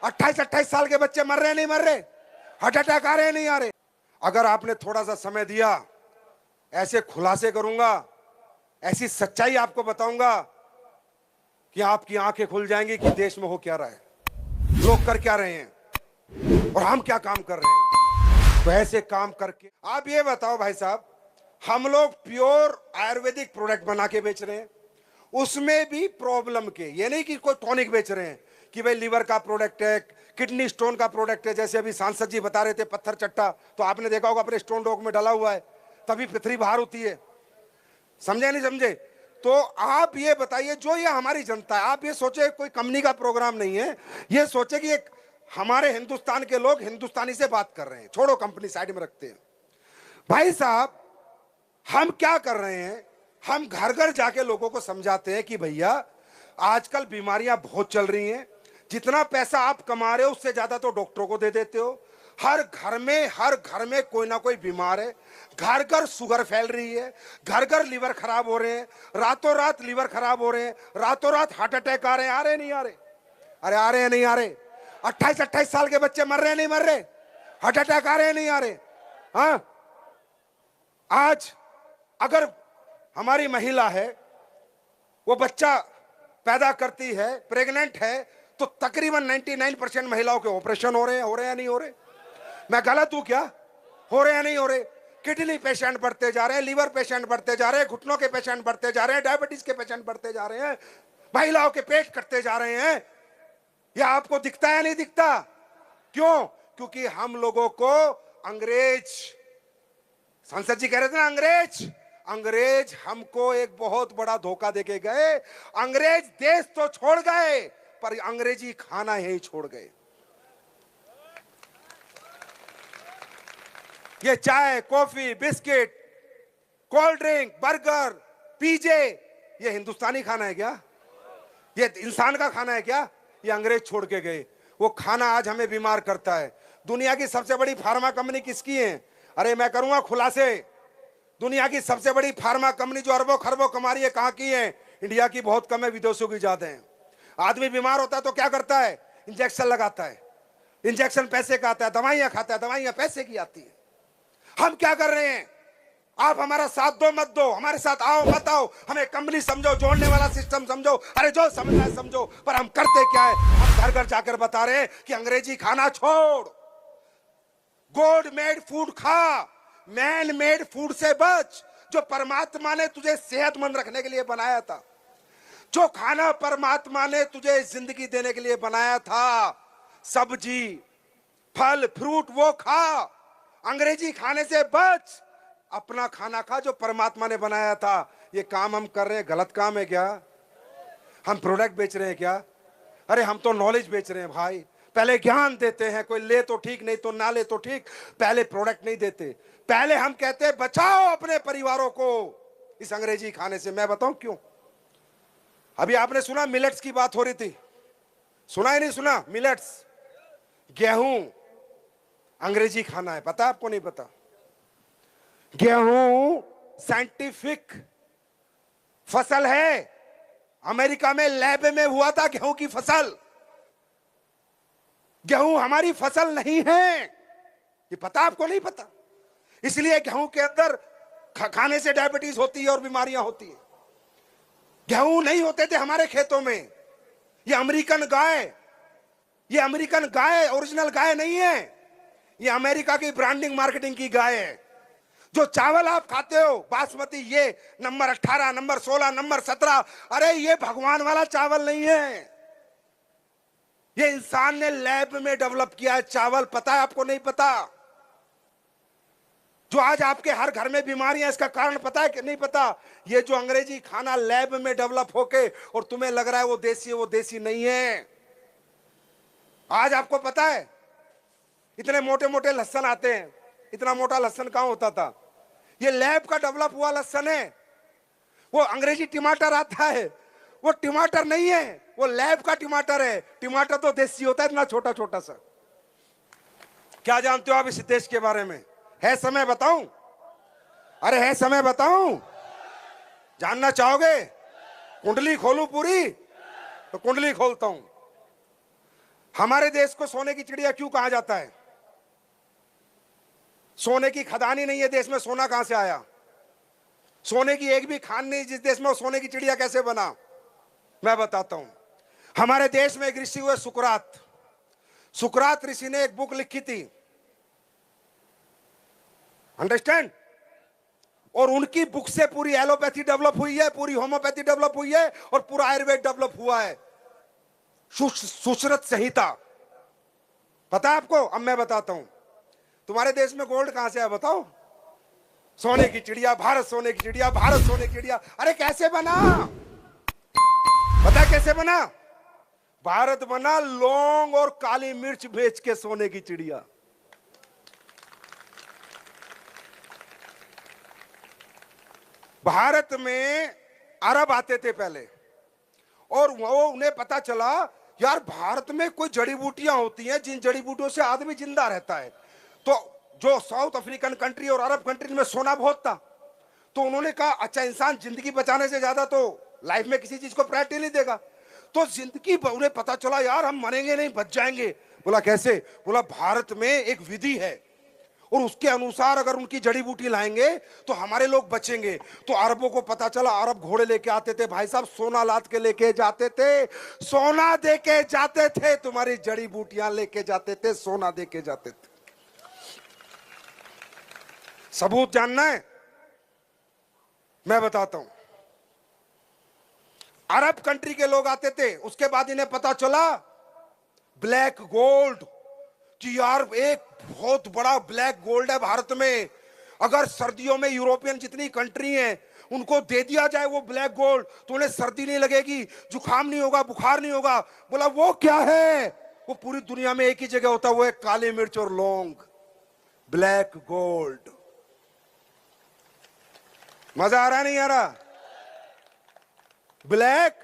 28-28 साल के बच्चे मर रहे नहीं मर रहे, हार्ट अटैक आ रहे नहीं आ रहे। अगर आपने थोड़ा सा समय दिया, ऐसे खुलासे करूंगा, ऐसी सच्चाई आपको बताऊंगा कि आपकी आंखें खुल जाएंगी कि देश में हो क्या रहा है, लोग कर क्या रहे हैं और हम क्या काम कर रहे हैं। तो ऐसे काम करके आप ये बताओ भाई साहब, हम लोग प्योर आयुर्वेदिक प्रोडक्ट बना के बेच रहे हैं, उसमें भी प्रॉब्लम के, ये नहीं कि कोई टॉनिक बेच रहे हैं कि भाई लीवर का प्रोडक्ट है, किडनी स्टोन का प्रोडक्ट है। जैसे अभी सांसद जी बता रहे थे पत्थर चट्टा, तो आपने देखा होगा अपने स्टोन डॉग में डाला हुआ है, तभी पृथ्वी बाहर होती है। समझे नहीं समझे? तो आप ये बताइए, जो ये हमारी जनता है, आप ये सोचे कोई कंपनी का प्रोग्राम नहीं है, ये सोचे कि एक हमारे हिंदुस्तान के लोग हिंदुस्तानी से बात कर रहे हैं, छोड़ो कंपनी साइड में रखते हैं। भाई साहब, हम क्या कर रहे हैं, हम घर घर जाके लोगों को समझाते हैं कि भैया आजकल बीमारियां बहुत चल रही हैं, जितना पैसा आप कमा रहे हो उससे ज्यादा तो डॉक्टरों को दे देते हो। हर घर में कोई ना कोई बीमार है, घर घर शुगर फैल रही है, घर घर लीवर खराब हो रहे हैं, रातों रात लीवर खराब हो रहे हैं, रातों रात हार्ट अटैक आ रहे हैं। आ रहे नहीं आ रहे? अरे आ रहे हैं नहीं आ रहे? 28-28 साल के बच्चे मर रहे नहीं मर रहे, हार्ट अटैक आ रहे हैं नहीं आ रहे? हाँ, आज अगर हमारी महिला है, वो बच्चा पैदा करती है, प्रेग्नेंट है, तो तकरीबन 99% महिलाओं के ऑपरेशन हो रहे हैं या नहीं हो रहे? मैं गलत हूं क्या? हो रहे हैं नहीं हो रहे? किडनी पेशेंट बढ़ते जा रहे हैं, लीवर पेशेंट बढ़ते जा रहे हैं, घुटनों के पेशेंट बढ़ते जा रहे हैं, डायबिटीज के पेशेंट बढ़ते जा रहे हैं, महिलाओं के पेट कटते जा रहे हैं। यह आपको दिखता है या नहीं दिखता? क्यों? क्योंकि हम लोगों को अंग्रेज, संसद जी कह रहे थे ना, अंग्रेज हमको एक बहुत बड़ा धोखा देके गए। अंग्रेज देश तो छोड़ गए, पर अंग्रेजी खाना यही छोड़ गए। ये चाय, coffee, biscuit, cold drink, burger, पिज़्ज़े, ये हिंदुस्तानी खाना है क्या? ये इंसान का खाना है क्या? ये अंग्रेज छोड़ के गए। वो खाना आज हमें बीमार करता है। दुनिया की सबसे बड़ी फार्मा कंपनी किसकी है? अरे मैं करूंगा खुलासे। दुनिया की सबसे बड़ी फार्मा कंपनी जो अरबों खरबों कमा रही है, कहां की है? इंडिया की बहुत कम है, विदेशों की ज्यादा है। आदमी बीमार होता है तो क्या करता है? इंजेक्शन लगाता है। इंजेक्शन पैसे का आता है, दवाइयां खाता है, दवाइयां पैसे की आती है। हम क्या कर रहे हैं? आप हमारा साथ दो मत दो, हमारे साथ आओ मत आओ, हमें कंपनी समझो, जोड़ने वाला सिस्टम समझो, अरे जो समझना है समझो, पर हम करते क्या है? हम घर घर जाकर बता रहे हैं कि अंग्रेजी खाना छोड़, गॉड मेड फूड खा, मैन मेड फूड से बच। जो परमात्मा ने तुझे सेहतमंद रखने के लिए बनाया था, जो खाना परमात्मा ने तुझे जिंदगी देने के लिए बनाया था, सब्जी, फल, फ्रूट, वो खा। अंग्रेजी खाने से बच, अपना खाना खा जो परमात्मा ने बनाया था। ये काम हम कर रहे हैं, गलत काम है क्या? हम प्रोडक्ट बेच रहे हैं क्या? अरे हम तो नॉलेज बेच रहे हैं भाई। पहले ज्ञान देते हैं, कोई ले तो ठीक, नहीं तो ना ले तो ठीक, पहले प्रोडक्ट नहीं देते। पहले हम कहते हैं बचाओ अपने परिवारों को इस अंग्रेजी खाने से। मैं बताऊं क्यों? अभी आपने सुना मिलेट्स की बात हो रही थी, सुना ही नहीं सुना? मिलेट्स, गेहूं अंग्रेजी खाना है, पता आपको? नहीं पता? गेहूं साइंटिफिक फसल है। अमेरिका में लैब में हुआ था गेहूं की फसल। गेहूं हमारी फसल नहीं है, ये पता आपको? नहीं पता? इसलिए गेहूं के अंदर खाने से डायबिटीज होती है और बीमारियां होती है। गेहूं नहीं होते थे हमारे खेतों में। ये अमेरिकन गाय ओरिजिनल गाय नहीं है, ये अमेरिका की ब्रांडिंग मार्केटिंग की गाय है। जो चावल आप खाते हो बासमती, ये नंबर 18, नंबर 16, नंबर 17, अरे ये भगवान वाला चावल नहीं है। ये इंसान ने लैब में डेवलप किया है चावल। पता है आपको? नहीं पता? जो आज आपके हर घर में बीमारियां, इसका कारण पता है कि नहीं पता? ये जो अंग्रेजी खाना लैब में डेवलप होके और तुम्हें लग रहा है वो देसी है, वो देसी नहीं है। आज आपको पता है इतने मोटे मोटे लहसुन आते हैं, इतना मोटा लहसुन कहां होता था? ये लैब का डेवलप हुआ लहसुन है। वो अंग्रेजी टमाटर आता है, वो टमाटर नहीं है, वो लैब का टमाटर है। टमाटर तो देसी होता है, इतना छोटा छोटा सा। क्या जानते हो आप इस देश के बारे में? है समय बताऊं? अरे है समय बताऊं? जानना चाहोगे? कुंडली खोलूं पूरी? तो कुंडली खोलता हूं। हमारे देश को सोने की चिड़िया क्यों कहा जाता है? सोने की खदान ही नहीं है देश में, सोना कहां से आया? सोने की एक भी खान नहीं जिस देश में, सोने की चिड़िया कैसे बना? मैं बताता हूं। हमारे देश में एक ऋषि हुए सुकरात। सुकरात ऋषि ने एक बुक लिखी थी, अंडरस्टैंड? और उनकी बुक से पूरी एलोपैथी डेवलप हुई है, पूरी होम्योपैथी डेवलप हुई है, और पूरा आयुर्वेद डेवलप हुआ है। सुश्रुत संहिता पता है आपको? अब मैं बताता हूं। तुम्हारे देश में गोल्ड कहां से है बताओ? सोने की चिड़िया, भारत सोने की चिड़िया, भारत सोने की चिड़िया। अरे कैसे बना? पता है कैसे बना? भारत बना लौंग और काली मिर्च बेच के सोने की चिड़िया। भारत में अरब आते थे पहले, और वो उन्हें पता चला यार भारत में कोई जड़ी बूटियां होती हैं जिन जड़ी बूटियों से आदमी जिंदा रहता है। तो जो साउथ अफ्रीकन कंट्री और अरब कंट्री में सोना बहुत था, तो उन्होंने कहा अच्छा इंसान जिंदगी बचाने से ज्यादा तो लाइफ में किसी चीज को प्रायोरिटी नहीं देगा। तो जिंदगी उन्हें पता चला यार हम मरेंगे नहीं, बच जाएंगे। बोला कैसे? बोला भारत में एक विधि है और उसके अनुसार अगर उनकी जड़ी बूटी लाएंगे तो हमारे लोग बचेंगे। तो अरबों को पता चला, अरब घोड़े लेके आते थे भाई साहब, सोना लाद के लेके जाते थे, सोना दे के जाते थे, तुम्हारी जड़ी बूटियां लेके जाते थे, सोना दे के जाते थे। सबूत जानना है? मैं बताता हूं। अरब कंट्री के लोग आते थे, उसके बाद इन्हें पता चला ब्लैक गोल्ड, कि यार एक बहुत बड़ा ब्लैक गोल्ड है भारत में। अगर सर्दियों में यूरोपियन जितनी कंट्री हैं उनको दे दिया जाए वो ब्लैक गोल्ड, तो उन्हें सर्दी नहीं लगेगी, जुकाम नहीं होगा, बुखार नहीं होगा। बोला वो क्या है? वो पूरी दुनिया में एक ही जगह होता है, वो है काली मिर्च और लौंग, ब्लैक गोल्ड। मजा आ रहा नहीं आ रहा? Black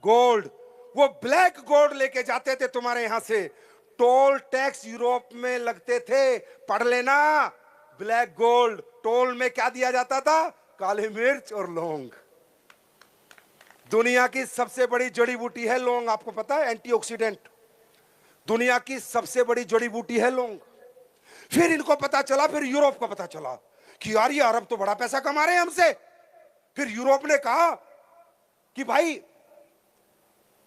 gold. वो ब्लैक गोल्ड लेके जाते थे तुम्हारे यहां से, टोल टैक्स यूरोप में लगते थे, पढ़ लेना। ब्लैक गोल्ड टोल में क्या दिया जाता था? काली मिर्च और लौंग। दुनिया की सबसे बड़ी जड़ी बूटी है लौंग, आपको पता है? एंटीऑक्सीडेंट। दुनिया की सबसे बड़ी जड़ी बूटी है लौंग। फिर इनको पता चला, फिर यूरोप को पता चला कि यार ये अरब तो बड़ा पैसा कमा रहे हैं हमसे। फिर यूरोप ने कहा कि भाई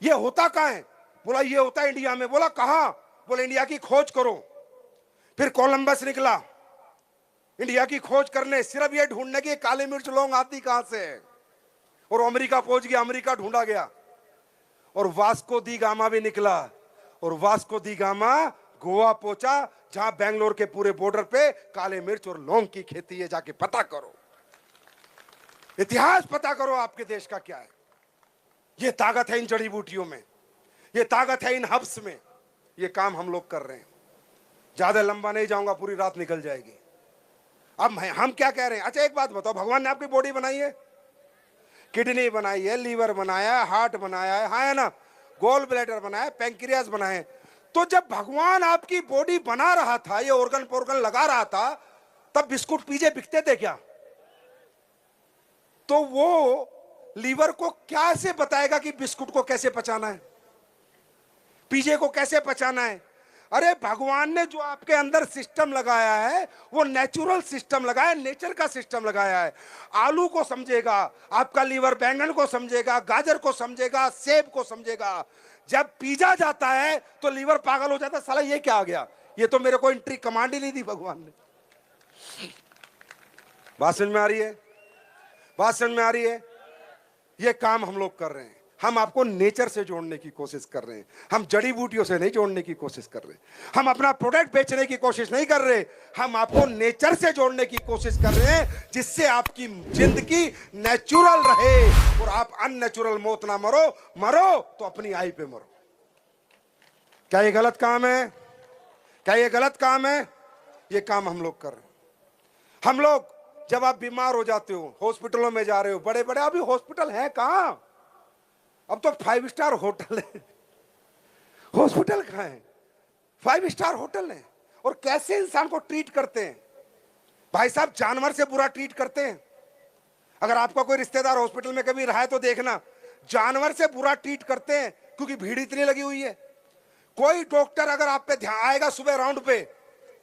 ये होता कहां है? बोला ये होता है इंडिया में। बोला कहां? बोले इंडिया की खोज करो। फिर कोलंबस निकला इंडिया की खोज करने, सिर्फ ये ढूंढने की काली मिर्च लौंग आती कहां से है। और अमेरिका पहुंच गया, अमेरिका ढूंढा गया, और वास्को दी गामा भी निकला, और वास्को दी गामा गोवा पहुंचा, जहां बेंगलोर के पूरे बॉर्डर पे काले मिर्च और लौंग की खेती है। जाके पता करो, इतिहास पता करो आपके देश का क्या है। ये ताकत है इन जड़ी बूटियों में, ये ताकत है इन हब्स में। ये काम हम लोग कर रहे हैं। ज्यादा लंबा नहीं जाऊंगा, पूरी रात निकल जाएगी। अब हम क्या कह रहे हैं? अच्छा एक बात बताओ, भगवान ने आपकी बॉडी बनाई है, किडनी बनाई है, लीवर बनाया है, हार्ट बनाया है, हाँ है ना, गोल ब्लैडर बनाया है, पैंक्रियास बनाए। तो जब भगवान आपकी बॉडी बना रहा था, ये ऑर्गन पोर्गन लगा रहा था, तब बिस्कुट पीजे बिकते थे क्या? तो वो लीवर को कैसे बताएगा कि बिस्कुट को कैसे पचाना है, पीजे को कैसे पचाना है? अरे भगवान ने जो आपके अंदर सिस्टम लगाया है वो नेचुरल सिस्टम लगाया, नेचर का सिस्टम लगाया है। आलू को समझेगा आपका लीवर, बैंगन को समझेगा, गाजर को समझेगा, सेब को समझेगा। जब पीजा जाता है तो लीवर पागल हो जाता है, साला ये क्या आ गया, ये तो मेरे को एंट्री कमांड ही नहीं दी भगवान ने। बात समझ में आ रही है? बात समझ में आ रही है? ये काम हम लोग कर रहे हैं। हम आपको नेचर से जोड़ने की कोशिश कर रहे हैं, हम जड़ी बूटियों से नहीं जोड़ने की कोशिश कर रहे। हम अपना प्रोडक्ट बेचने की कोशिश नहीं कर रहे, हम आपको नेचर से जोड़ने की कोशिश कर रहे हैं, जिससे आपकी जिंदगी नेचुरल रहे और आप अननेचुरल मौत ना मरो। मरो तो अपनी आई पे मरो। क्या ये गलत काम है? क्या ये गलत काम है? ये काम हम लोग कर रहे हैं। हम लोग, जब आप बीमार हो जाते हो, हॉस्पिटलों में जा रहे हो, बड़े बड़े, अभी हॉस्पिटल है कहां? अब तो 5 स्टार होटल है, हॉस्पिटल कहां है? 5 स्टार होटल है। और कैसे इंसान को ट्रीट करते हैं भाई साहब, जानवर से बुरा ट्रीट करते हैं। अगर आपका कोई रिश्तेदार हॉस्पिटल में कभी रहा है तो देखना, जानवर से बुरा ट्रीट करते हैं, क्योंकि भीड़ इतनी लगी हुई है। कोई डॉक्टर अगर आप पे ध्यान आएगा सुबह राउंड पे,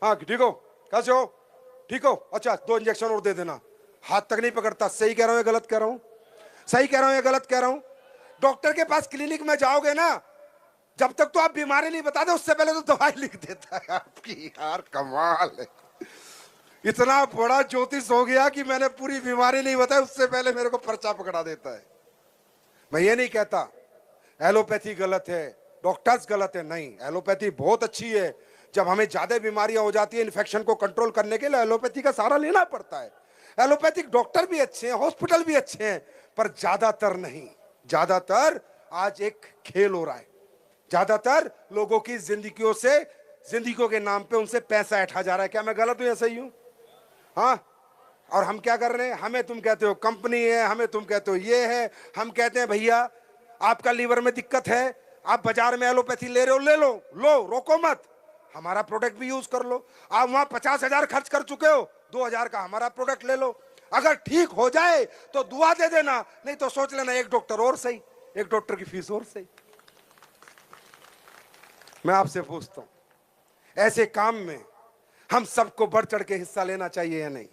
हाँ ठीक हो, कैसे हो, ठीक हो, अच्छा 2 इंजेक्शन और दे देना, हाथ तक नहीं पकड़ता। सही कह रहा हूं या गलत कह रहा हूं? सही कह रहा हूं या गलत कह रहा हूं? डॉक्टर के पास क्लिनिक में जाओगे ना, जब तक तो आप बीमारी नहीं बता दो उससे पहले तो दवाई लिख देता है आपकी। यार कमाल है, इतना बड़ा ज्योतिष हो गया कि मैंने पूरी बीमारी नहीं बताई उससे पहले मेरे को पर्चा पकड़ा देता है। मैं ये नहीं कहता एलोपैथी गलत है, डॉक्टर्स गलत है, नहीं, एलोपैथी बहुत अच्छी है। जब हमें ज्यादा बीमारियां हो जाती है, इन्फेक्शन को कंट्रोल करने के लिए एलोपैथी का सहारा लेना पड़ता है। एलोपैथिक डॉक्टर भी अच्छे हैं, हॉस्पिटल भी अच्छे हैं, पर ज्यादातर नहीं। ज्यादातर आज एक खेल हो रहा है, ज्यादातर लोगों की जिंदगियों के नाम पे उनसे पैसा ऐंठा जा रहा है। क्या मैं गलत हूं या सही हूं? हाँ, और हम क्या कर रहे हैं? हमें तुम कहते हो कंपनी है, हमें तुम कहते हो ये है, हम कहते हैं भैया आपका लीवर में दिक्कत है, आप बाजार में एलोपैथी ले रहे हो, ले लो, रोको मत, हमारा प्रोडक्ट भी यूज कर लो। आप वहां 50,000 खर्च कर चुके हो, 2,000 का हमारा प्रोडक्ट ले लो। अगर ठीक हो जाए तो दुआ दे देना, नहीं तो सोच लेना एक डॉक्टर और सही, एक डॉक्टर की फीस और सही। मैं आपसे पूछता हूं, ऐसे काम में हम सबको बढ़ चढ़ के हिस्सा लेना चाहिए या नहीं?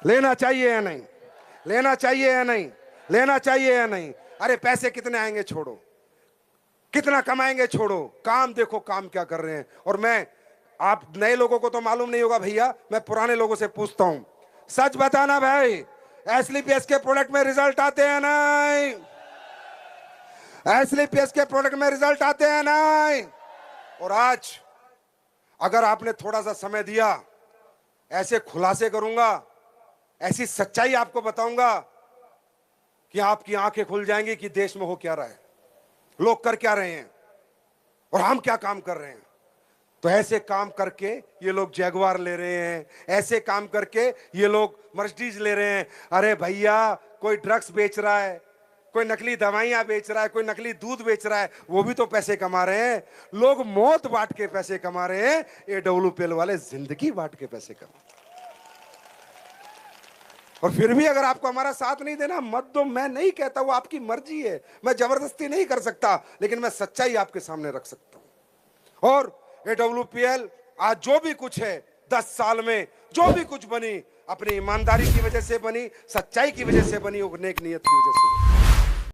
लेना चाहिए या नहीं? लेना चाहिए या नहीं? लेना चाहिए या नहीं? अरे पैसे कितने आएंगे छोड़ो, कितना कमाएंगे छोड़ो, काम देखो काम क्या कर रहे हैं। और मैं, आप नए लोगों को तो मालूम नहीं होगा भैया, मैं पुराने लोगों से पूछता हूं, सच बताना भाई, एसलीपीएस के प्रोडक्ट में रिजल्ट आते हैं नहीं? एसलीपीएस के प्रोडक्ट में रिजल्ट आते हैं नहीं? और आज अगर आपने थोड़ा सा समय दिया, ऐसे खुलासे करूंगा, ऐसी सच्चाई आपको बताऊंगा कि आपकी आंखें खुल जाएंगी कि देश में हो क्या रहा है, लोग कर क्या रहे हैं और हम क्या काम कर रहे हैं। तो ऐसे काम करके ये लोग जैगवार ले रहे हैं, ऐसे काम करके ये लोग मर्सिडीज ले रहे हैं। अरे भैया, कोई ड्रग्स बेच रहा है, कोई नकली दवाइयां बेच रहा है, कोई नकली दूध बेच रहा है, वो भी तो पैसे कमा रहे हैं। लोग मौत बांट के पैसे कमा रहे हैं, AWPL वाले जिंदगी बांट के पैसे कमा। और फिर भी अगर आपको हमारा साथ नहीं देना, मत दो। मैं नहीं कहता, वो आपकी मर्जी है, मैं जबरदस्ती नहीं कर सकता, लेकिन मैं सच्चाई आपके सामने रख सकता हूं। और AWPL आज जो भी कुछ है, 10 साल में जो भी कुछ बनी, अपनी ईमानदारी की वजह से बनी, सच्चाई की वजह से बनी, और नेक नियत की वजह से।